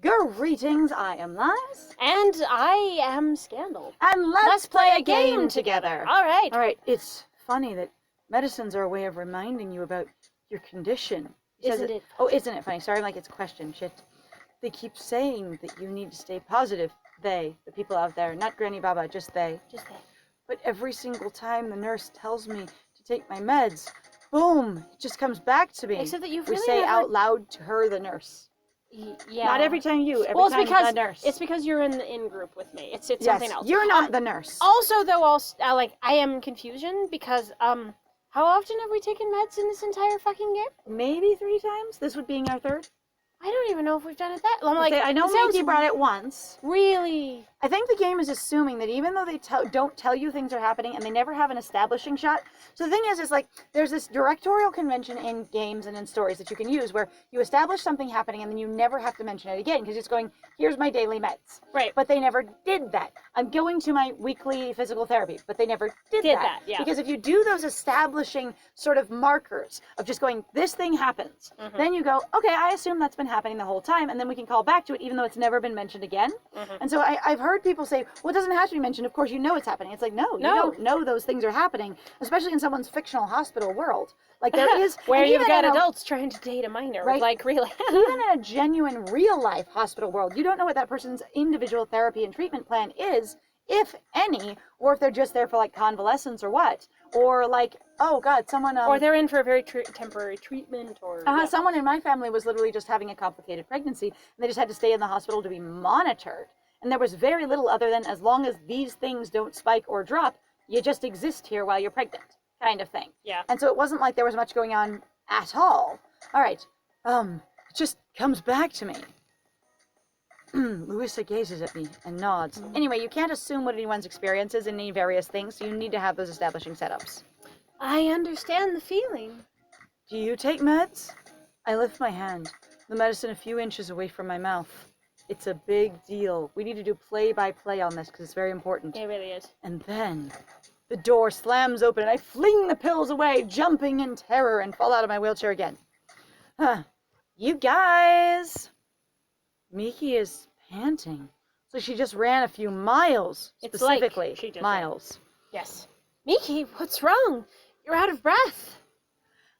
Greetings, I am Lies. And I am Scandal. And let's play a game together. All right. Alright, it's funny that medicines are a way of reminding you about your condition. Isn't it? Oh, isn't it funny? Sorry, like it's a question. Shit. They keep saying that you need to stay positive. They, the people out there, not Granny Baba, just they. Just that. But every single time the nurse tells me to take my meds, boom, it just comes back to me. Except that you've we really say never... out loud to her, the nurse. Yeah. Not every time you, every well, time because, the nurse. It's because you're in the in-group with me. It's yes, something else. You're not the nurse. Also, though, I am confusion because, how often have we taken meds in this entire fucking game? Maybe 3 times? This would being our 3rd? I don't even know if we've done it that. I'm like, I know Mickey brought it once. Really? I think the game is assuming that even though they don't tell you things are happening and they never have an establishing shot. So the thing is like, there's this directorial convention in games and in stories that you can use where you establish something happening and then you never have to mention it again because it's going, here's my daily meds. Right. But they never did that. I'm going to my weekly physical therapy, but they never did that. Yeah. Because if you do those establishing sort of markers of just going, this thing happens, then you go, okay, I assume that's been happening the whole time, and then we can call back to it even though it's never been mentioned again. And so I've heard people say, well, it doesn't have to be mentioned. Of course, you know it's happening. It's like, no, you don't know those things are happening, especially in someone's fictional hospital world. Like there is... Where you've got adults trying to date a minor, right? Like really. Even in a genuine real-life hospital world, you don't know what that person's individual therapy and treatment plan is, if any, or if they're just there for like convalescence or what. Or like, oh God, someone... or they're in for a very temporary treatment or... Someone in my family was literally just having a complicated pregnancy, and they just had to stay in the hospital to be monitored. And there was very little other than, as long as these things don't spike or drop, you just exist here while you're pregnant, kind of thing. Yeah. And so it wasn't like there was much going on at all. All right, it just comes back to me. Louisa gazes at me and nods. Anyway, you can't assume what anyone's experience is in any various things, so you need to have those establishing setups. I understand the feeling. Do you take meds? I lift my hand, the medicine a few inches away from my mouth. It's a big deal. We need to do play-by-play on this because it's very important. It really is. And then the door slams open and I fling the pills away, jumping in terror, and fall out of my wheelchair again. You guys! Miki is panting. So she just ran a few miles, specifically. It's like she just miles. Ran. Yes. Miki, what's wrong? You're out of breath.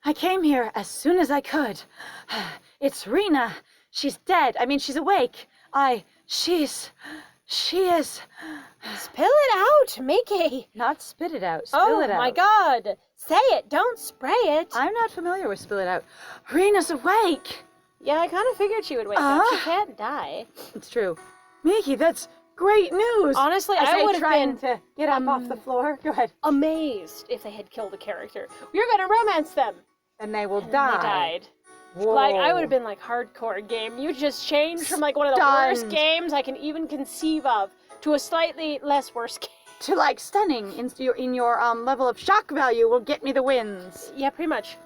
I came here as soon as I could. It's Rena. She's dead. I mean, she's awake. She is... Spill it out, Miki. Not spit it out. Spill it out. Oh my God. Say it. Don't spray it. I'm not familiar with spill it out. Rena's awake. Yeah, I kind of figured she would wake up. She can't die. It's true. Miki, that's great news. Honestly, I would have been to get up off the floor. Go ahead. Amazed if they had killed a character. We're gonna romance them. And they will and die. They died. Whoa. Like, I would have been like, hardcore game. You just changed from like one of the worst games I can even conceive of to a slightly less worse game. To like stunning in your level of shock value will get me the wins. Yeah, pretty much.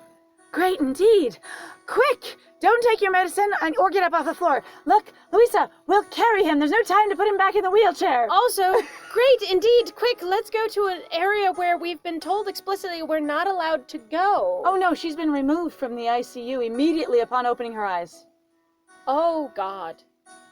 Great indeed. Quick, don't take your medicine or get up off the floor. Look, Louisa, we'll carry him. There's no time to put him back in the wheelchair. Also, great indeed. Quick, let's go to an area where we've been told explicitly we're not allowed to go. Oh no, she's been removed from the ICU immediately upon opening her eyes. Oh God.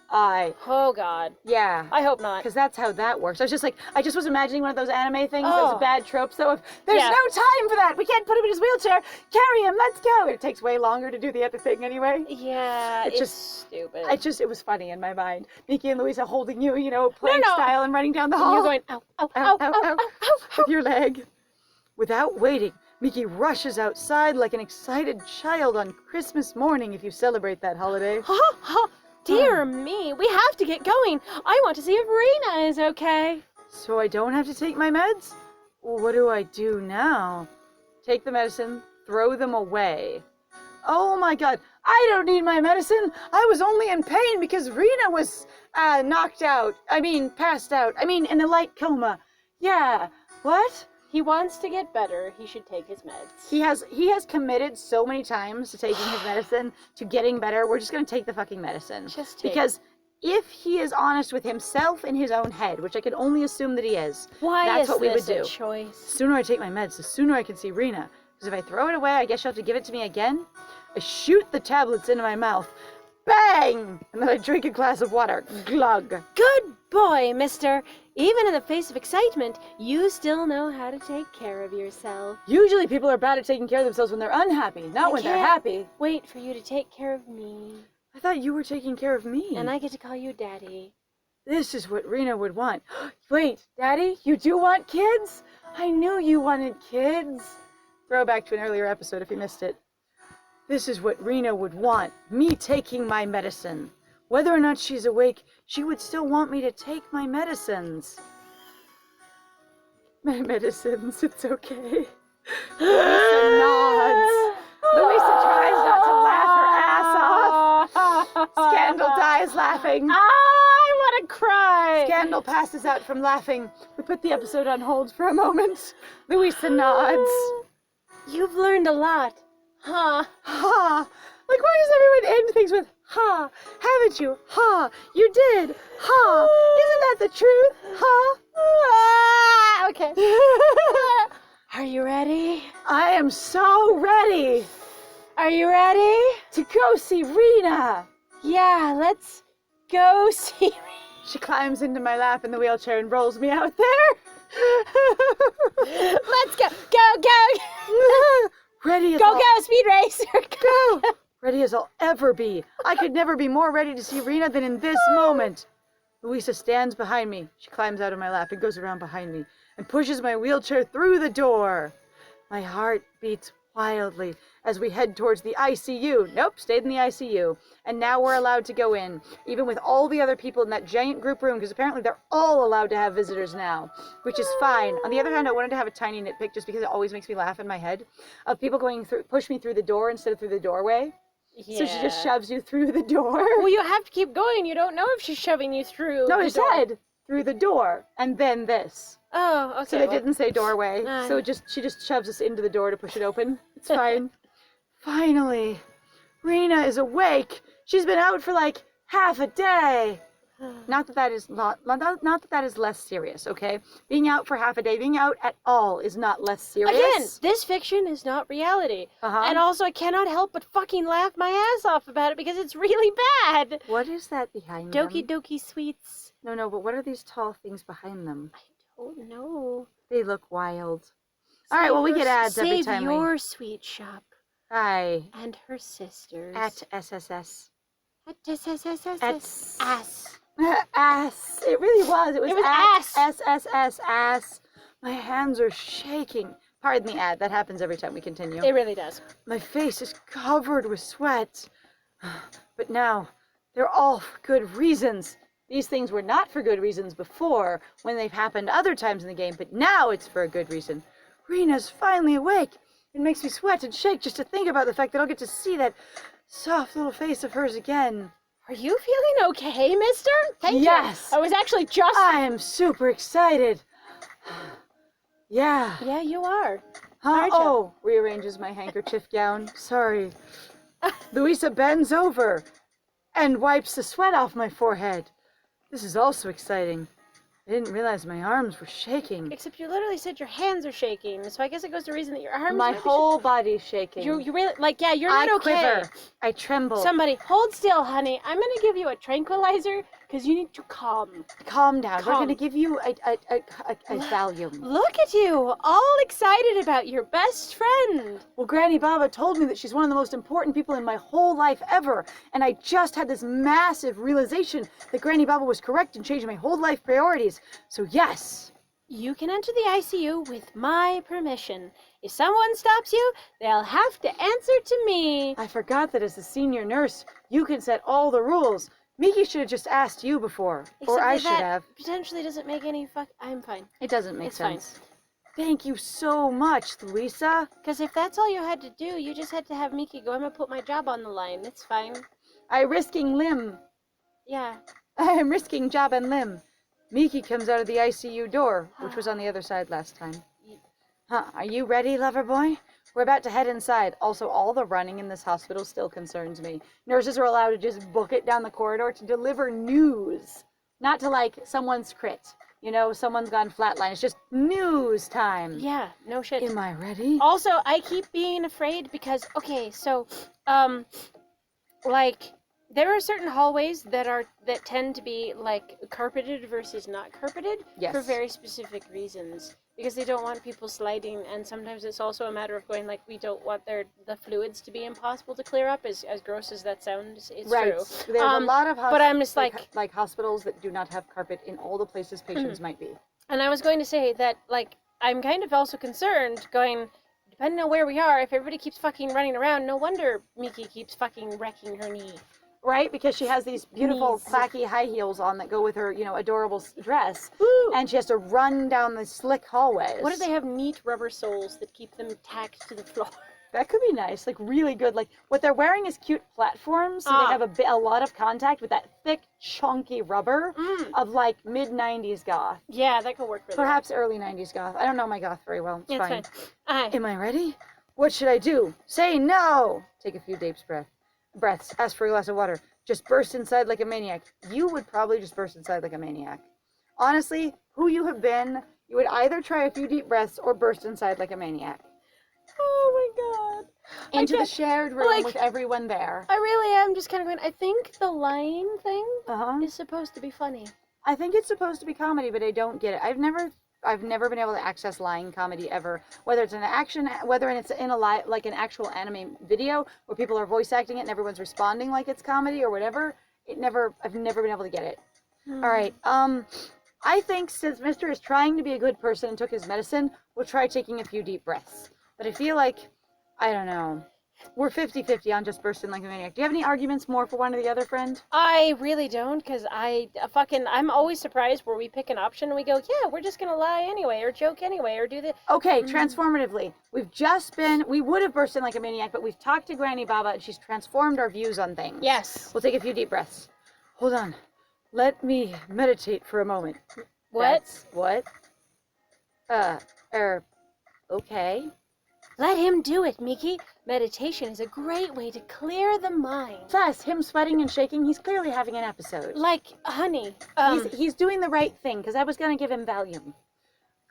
Oh God. Yeah. I hope not. Because that's how that works. I just was imagining one of those anime things, those bad tropes, though. There's no time for that. We can't put him in his wheelchair. Carry him. Let's go. It takes way longer to do the other thing anyway. Yeah, it's just stupid. It was funny in my mind. Miki and Louisa holding you, plank style and running down the hall. And you're going, ow, ow, ow, ow, ow, ow, with your leg. Without waiting, Miki rushes outside like an excited child on Christmas morning if you celebrate that holiday. Dear me, we have to get going. I want to see if Rena is okay. So I don't have to take my meds? What do I do now? Take the medicine, throw them away. Oh my God, I don't need my medicine. I was only in pain because Rena was passed out. In a light coma. Yeah, what? He wants to get better. He should take his meds. He has committed so many times to taking his medicine, to getting better. We're just going to take the fucking medicine. Because if he is honest with himself in his own head, which I can only assume that he is, that's what we would do. Choice? The sooner I take my meds, the sooner I can see Rena. Because if I throw it away, I guess you'll have to give it to me again. I shoot the tablets into my mouth. bang! And then I drink a glass of water. Glug. Good boy, mister. Even in the face of excitement, you still know how to take care of yourself. Usually people are bad at taking care of themselves when they're unhappy, not when they're happy. Wait for you to take care of me. I thought you were taking care of me. And I get to call you Daddy. This is what Rena would want. Wait, Daddy, you do want kids? I knew you wanted kids. Throwback to an earlier episode if you missed it. This is what Rena would want, me taking my medicine. Whether or not she's awake, she would still want me to take my medicines. My medicines, it's okay. Louisa nods. Louisa tries not to laugh her ass off. Scandal dies laughing. I want to cry. Scandal passes out from laughing. We put the episode on hold for a moment. Louisa nods. You've learned a lot, huh? Ha! Like, why does everyone end things with ha? Haven't you? Ha! You did! Ha! Isn't that the truth? Ha! Okay. Are you ready? I am so ready Are you ready? to go see Rena. Yeah, let's go see. She climbs into my lap in the wheelchair and rolls me out there. Let's go. Go. Ready as Go, speed racer. Go! Ready as I'll ever be. I could never be more ready to see Rena than in this moment. Louisa stands behind me. She climbs out of my lap and goes around behind me and pushes my wheelchair through the door. My heart beats wildly as we head towards the ICU. Nope, stayed in the ICU. And now we're allowed to go in, even with all the other people in that giant group room, because apparently they're all allowed to have visitors now, which is fine. On the other hand, I wanted to have a tiny nitpick just because it always makes me laugh in my head of people going through, push me through the door instead of through the doorway. Yeah. So she just shoves you through the door. Well, you have to keep going. You don't know if she's shoving you through. No, the it door. said through the door and then this. Oh, okay. So they didn't say doorway. Nice. So she just shoves us into the door to push it open. It's fine. Finally, Rena is awake. She's been out for like half a day. Not that that is less serious, okay? Being out for half a day, being out at all is not less serious. Again, this fiction is not reality. Uh-huh. And also, I cannot help but fucking laugh my ass off about it because it's really bad. What is that behind them? Doki Doki Sweets. No, but what are these tall things behind them? I don't know. They look wild. All right, well, we get ads every time Save your sweet shop. Hi. And her sisters. At SSS. At SSSS. At Ass. Ass. It really was. It was ass. SSS ass. My hands are shaking. Pardon the ad. That happens every time we continue. It really does. My face is covered with sweat. But now, they're all for good reasons. These things were not for good reasons before, when they've happened other times in the game, but now it's for a good reason. Rena's finally awake. It makes me sweat and shake just to think about the fact that I'll get to see that soft little face of hers again. Are you feeling okay, mister? Thank Yes. you. I was actually just... I am super excited. Yeah. Yeah, you are. Huh? Aren't ya? Oh, rearranges my handkerchief gown. Sorry. Louisa bends over and wipes the sweat off my forehead. This is also exciting. I didn't realize my arms were shaking. Except you literally said your hands are shaking, so I guess it goes to reason that your arms My might be whole body's shaking. You really, like, yeah, you're not I okay. quiver. I tremble. Somebody, hold still, honey. I'm gonna give you a tranquilizer, because you need to calm. Calm down. We're Calm. going to give you a Valium. Look at you, all excited about your best friend. Well, Granny Baba told me that she's one of the most important people in my whole life ever. And I just had this massive realization that Granny Baba was correct in changing my whole life priorities. So yes. You can enter the ICU with my permission. If someone stops you, they'll have to answer to me. I forgot that as the senior nurse, you can set all the rules. Miki should have just asked you before. Or Except I that should have. Potentially doesn't make any I'm fine. It doesn't make It's fine. sense. Thank you so much, Louisa. Because if that's all you had to do, you just had to have Miki go, I'm going to put my job on the line. It's fine. I'm risking limb. Yeah. I'm risking job and limb. Miki comes out of the ICU door, which was on the other side last time. Huh, are you ready, lover boy? We're about to head inside. Also, all the running in this hospital still concerns me. Nurses are allowed to just book it down the corridor to deliver news. Not to, like, someone's crit. You know, someone's gone flatline. It's just news time. Yeah, no shit. Am I ready? Also, I keep being afraid because, okay, so, like, there are certain hallways that tend to be like carpeted versus not carpeted for very specific reasons. Because they don't want people sliding, and sometimes it's also a matter of going like, we don't want the fluids to be impossible to clear up. As gross as that sounds, it's right. true. There's a lot of but I'm just like hospitals that do not have carpet in all the places patients might be. And I was going to say that like I'm kind of also concerned going, depending on where we are, if everybody keeps fucking running around, no wonder Miki keeps fucking wrecking her knee. Right, because she has these beautiful clacky high heels on that go with her, adorable dress. Woo! And she has to run down the slick hallways. What if they have neat rubber soles that keep them tacked to the floor? That could be nice, like really good. Like what they're wearing is cute platforms, so they have a lot of contact with that thick, chunky rubber of like mid-90s goth. Yeah, that could work really Perhaps early 90s goth. I don't know my goth very well. It's fine. Aye. Am I ready? What should I do? Say no! Take a few deep breaths. Ask for a glass of water. Just burst inside like a maniac. You would probably just burst inside like a maniac. Honestly, who you have been, you would either try a few deep breaths or burst inside like a maniac. Oh my god. Into the shared room with everyone there. I really am just kind of going, I think the lying thing is supposed to be funny. I think it's supposed to be comedy, but I don't get it. I've never been able to access lying comedy ever. Whether it's an action, whether it's in like an actual anime video where people are voice acting it and everyone's responding like it's comedy or whatever. I've never been able to get it. All right. I think since Mr. is trying to be a good person and took his medicine, we'll try taking a few deep breaths. But I feel like, I don't know. We're 50-50 on just bursting like a maniac. Do you have any arguments more for one or the other, friend? I really don't, because I'm always surprised where we pick an option and we go, yeah, we're just going to lie anyway, or joke anyway, or do the... Okay, transformatively. We would have burst in like a maniac, but we've talked to Granny Baba and she's transformed our views on things. Yes. We'll take a few deep breaths. Hold on. Let me meditate for a moment. What? What? Okay. Let him do it, Miki. Meditation is a great way to clear the mind. Plus, him sweating and shaking, he's clearly having an episode. Like, honey. He's doing the right thing, because I was going to give him Valium.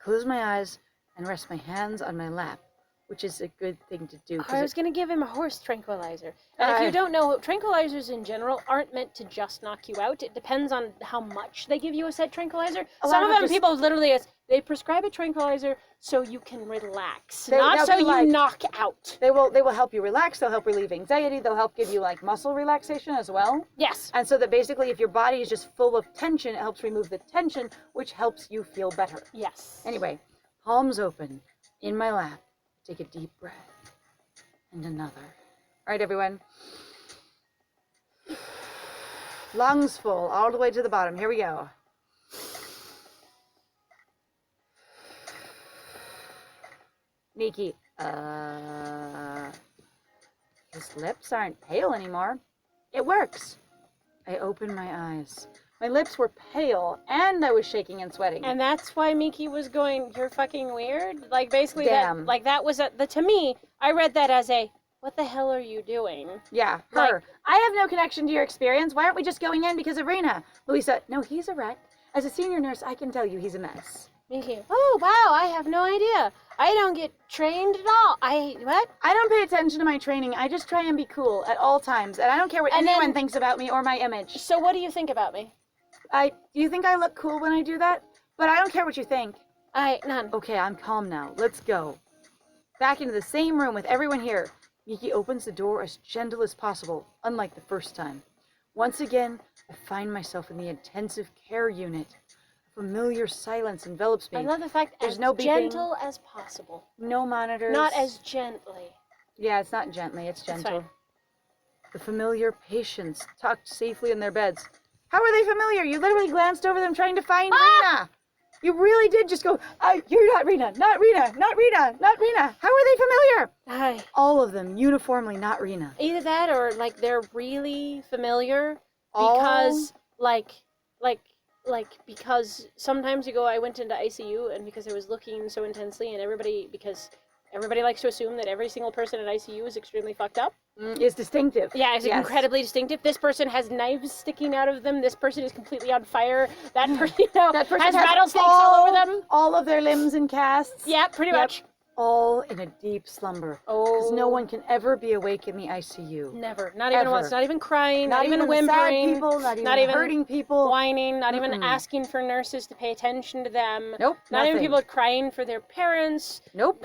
Close my eyes and rest my hands on my lap, which is a good thing to do. I was going to give him a horse tranquilizer. And if you don't know, tranquilizers in general aren't meant to just knock you out. It depends on how much they give you a said tranquilizer. Some of them, people literally, they prescribe a tranquilizer so you can relax, not so you knock out. They will help you relax. They'll help relieve anxiety. They'll help give you like muscle relaxation as well. Yes. And so that basically, if your body is just full of tension, it helps remove the tension, which helps you feel better. Yes. Anyway, palms open in my lap. Take a deep breath and another. All right, everyone. Lungs full all the way to the bottom. Here we go. Miki, his lips aren't pale anymore. It works. I open my eyes. My lips were pale, and I was shaking and sweating. And that's why Miki was going, you're fucking weird? Like, basically, Damn. that was, to me, I read that as what the hell are you doing? Yeah, her. I have no connection to your experience. Why aren't we just going in because of Rena? Louisa, no, he's a wreck. As a senior nurse, I can tell you he's a mess. Miki, oh, wow, I have no idea. I don't get trained at all. What? I don't pay attention to my training. I just try and be cool at all times. And I don't care what anyone thinks about me or my image. So what do you think about me? Do you think I look cool when I do that? But I don't care what you think. None. Okay, I'm calm now. Let's go. Back into the same room with everyone here. Miki opens the door as gentle as possible, unlike the first time. Once again, I find myself in the intensive care unit. A familiar silence envelops me. I love the fact there's no beeping, gentle as possible. No monitors. Not as gently. Yeah, it's not gently, it's gentle. That's fine. The familiar patients tucked safely in their beds. How are they familiar? You literally glanced over them trying to find Rena. You really did just go, you're not Rena, not Rena, not Rena, not Rena. How are they familiar? Aye. All of them, uniformly not Rena. Either that or, like, they're really familiar because, because sometimes I went into ICU and because I was looking so intensely and because everybody likes to assume that every single person in ICU is extremely fucked up. Is distinctive. Yeah, it's incredibly distinctive. This person has knives sticking out of them. This person is completely on fire. That person, that person has rattlesnakes all over them. All of their limbs in casts. Yeah, pretty much. all in a deep slumber. Because no one can ever be awake in the ICU. Never. Not even once. Not even crying. Not even whimpering. Sad people. Not even hurting people. Whining. Not even asking for nurses to pay attention to them. Nope. Not even people crying for their parents. Nope.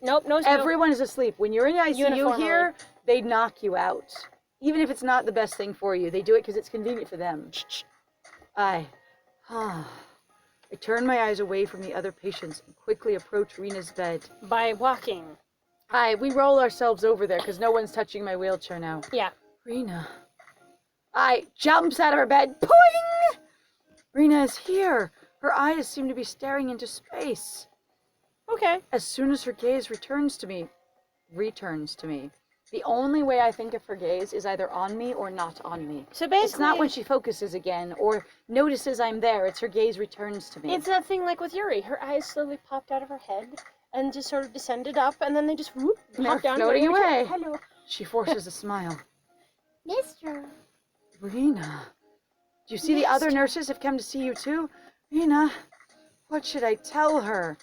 Nope. No. Everyone is asleep. When you're in the ICU here, they knock you out. Even if it's not the best thing for you, they do it because it's convenient for them. I turn my eyes away from the other patients and quickly approach Rena's bed. By walking. We roll ourselves over there because no one's touching my wheelchair now. Yeah. Rena. Jumps out of her bed. Poing! Rena is here. Her eyes seem to be staring into space. Okay. As soon as her gaze returns to me, the only way I think of her gaze is either on me or not on me. So basically, it's not when she focuses again or notices I'm there. It's her gaze returns to me. It's that thing like with Yuri. Her eyes slowly popped out of her head and just sort of descended up, and then they just whoop, popped down. Floating away. Hello. She forces a smile. Mister. Rena. Do you see the other nurses have come to see you too? Rena, what should I tell her?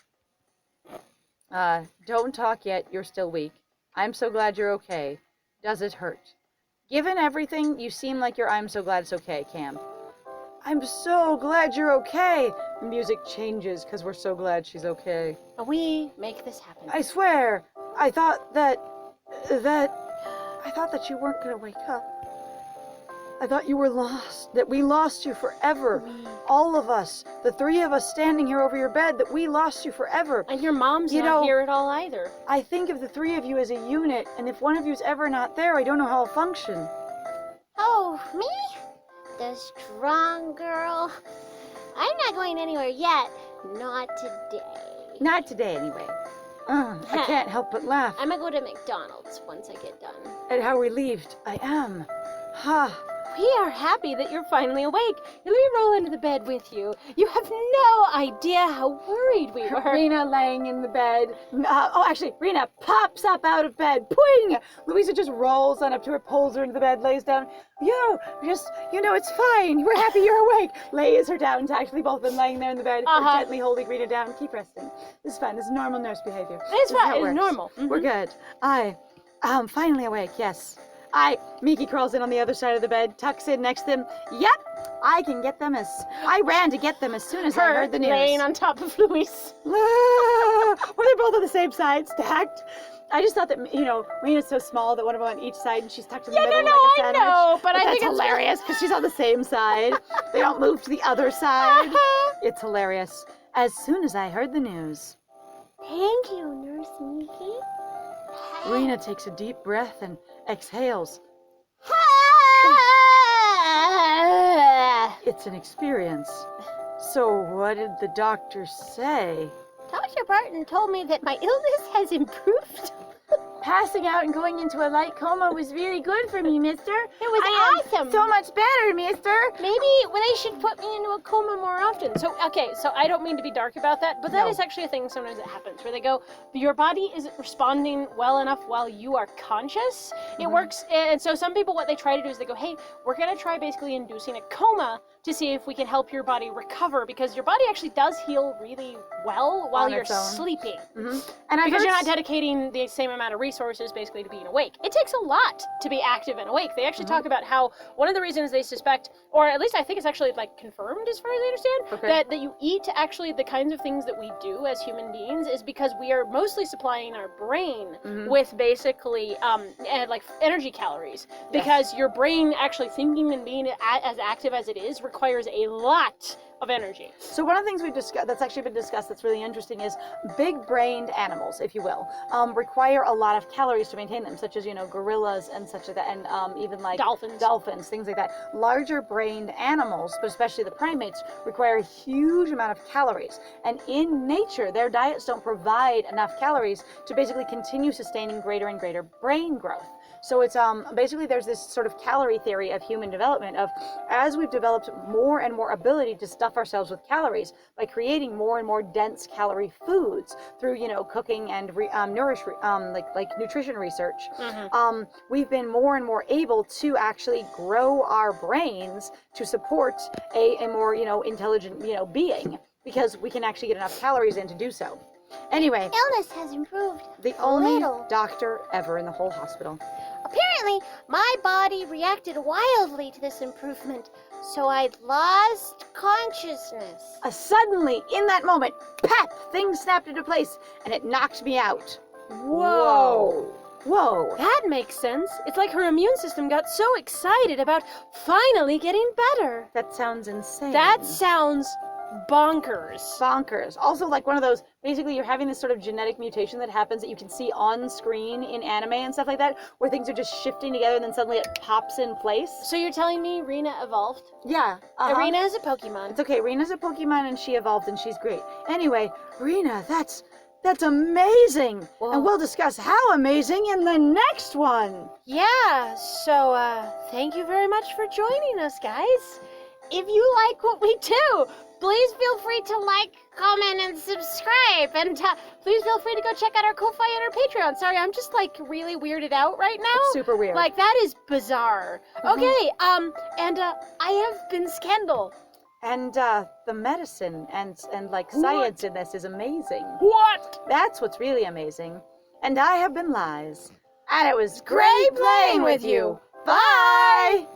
Don't talk yet. You're still weak. I'm so glad you're okay. Does it hurt? Given everything, you seem like I'm so glad it's okay, Cam. I'm so glad you're okay. The music changes because we're so glad she's okay. We make this happen. I swear, I thought that you weren't going to wake up. I thought you were lost, that we lost you forever. All of us, the three of us standing here over your bed, that we lost you forever. And your mom's not here at all either. I think of the three of you as a unit, and if one of you's ever not there, I don't know how I'll function. Oh, me? The strong girl? I'm not going anywhere yet. Not today. Not today, anyway. I can't help but laugh. I'm gonna go to McDonald's once I get done. At how relieved I am. We are happy that you're finally awake. Let me roll into the bed with you. You have no idea how worried we were. Rena laying in the bed. Actually, Rena pops up out of bed. Poing! Louisa just rolls on up to her, pulls her into the bed, lays down. It's fine. We're happy you're awake. Lays her down to actually both of them lying there in the bed, gently holding Rena down. Keep resting. This is fine. This is normal nurse behavior. It's fine. It's normal. Mm-hmm. We're good. I'm finally awake, yes. Miki crawls in on the other side of the bed, tucks in next to him. Yep, I ran to get them as soon as I heard the news. Laying on top of Louise. Well, they're both on the same side, stacked. I just thought that, Rena's so small that one of them on each side and she's tucked in the middle like a sandwich. I know, but I think it's hilarious because she's on the same side. They don't move to the other side. It's hilarious. As soon as I heard the news. Thank you, Nurse Miki. Rena takes a deep breath and exhales. It's an experience. So what did the doctor say? Dr. Barton told me that my illness has improved. Passing out and going into a light coma was really good for me, mister. It was awesome. So much better, mister. Maybe they should put me into a coma more often. So I don't mean to be dark about that, but that is actually a thing sometimes that happens where they go, your body isn't responding well enough while you are conscious. It works, and so some people, what they try to do is they go, hey, we're going to try basically inducing a coma to see if we can help your body recover, because your body actually does heal really well while you're sleeping. And because you're not dedicating the same amount of resources basically to being awake. It takes a lot to be active and awake. They actually talk about how one of the reasons they suspect, or at least I think it's actually confirmed as far as I understand, that you eat actually the kinds of things that we do as human beings is because we are mostly supplying our brain with basically energy calories. Because your brain actually thinking and being as active as it is requires a lot of energy. So one of the things we've discussed that's actually been discussed that's really interesting is big-brained animals, if you will, require a lot of calories to maintain them, such as gorillas and such like that, and even like dolphins, things like that. Larger-brained animals, but especially the primates, require a huge amount of calories, and in nature, their diets don't provide enough calories to basically continue sustaining greater and greater brain growth. So it's basically there's this sort of calorie theory of human development of as we've developed more and more ability to stuff ourselves with calories by creating more and more dense calorie foods through cooking and nutrition research, we've been more and more able to actually grow our brains to support a more intelligent being, because we can actually get enough calories in to do so. Anyway, illness has improved. the a only little. doctor ever in the whole hospital. Apparently, my body reacted wildly to this improvement, so I lost consciousness. Suddenly, in that moment, pap, things snapped into place, and it knocked me out. Whoa. Whoa. That makes sense. It's like her immune system got so excited about finally getting better. That sounds insane. That sounds bonkers. bonkers. Also, like one of those, basically you're having this sort of genetic mutation that happens that you can see on screen in anime and stuff like that, where things are just shifting together and then suddenly it pops in place. So you're telling me Rena evolved? Yeah. Rena is a Pokemon. It's okay. Rena's a Pokemon and she evolved and she's great. Anyway, Rena, that's amazing. Whoa. And we'll discuss how amazing in the next one. Yeah, so thank you very much for joining us, guys. If you like what we do, please feel free to like, comment, and subscribe. And please feel free to go check out our Ko-Fi and our Patreon. Sorry, I'm just like really weirded out right now. It's super weird. Like that is bizarre. Okay, and I have been Skendal. And the medicine and like science in this is amazing. What? That's what's really amazing. And I have been Lies. And it was great playing with you. Bye!